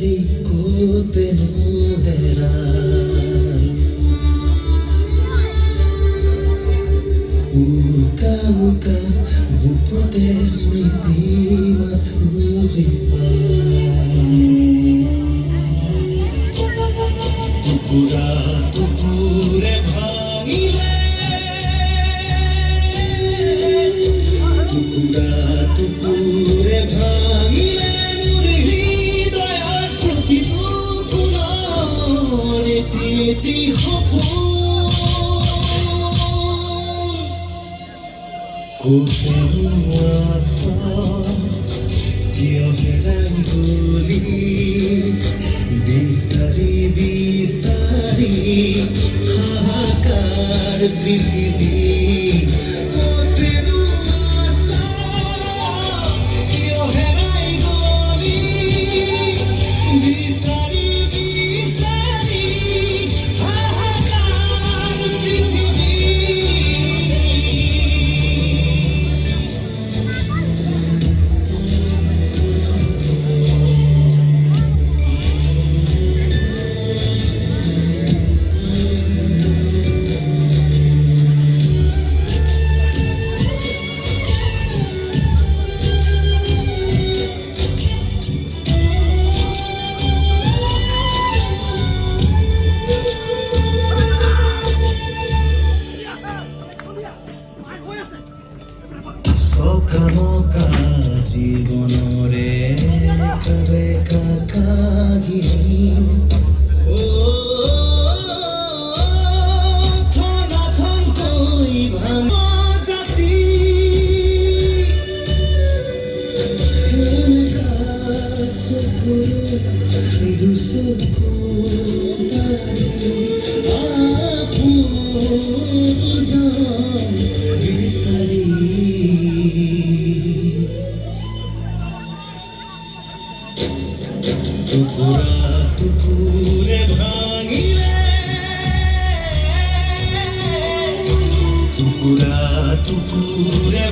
আজি ক'তেনো হেৰাল উকা উকা বুকতে স্মৃতি মাথো জীপাল টুকুৰা টুকুৰে ভাঙিলে টুকুৰা টুকুৰে ভাঙিলে মোৰ হৃদয়ৰ প্ৰতিটো কোণৰ এটি এটি সপোন ক'তেনো আছা কিয় হেৰাই গলি বিচাৰি বিচাৰি হাহাকাৰ পৃথিৱী ক'তেনো আছা কিয় হেৰাই গলি বিচাৰি বিচাৰি হাহাকাৰ পৃথিৱী সকামকা জীৱনৰে কাবে কাকাগিনী থনা থনকৈ ভাঙ জাতি চকুৰ দুচকু তাজি আপোনজন বিচাৰি টুকুৰা টুকুৰে ভাঙিলে টুকুৰা টুকুৰে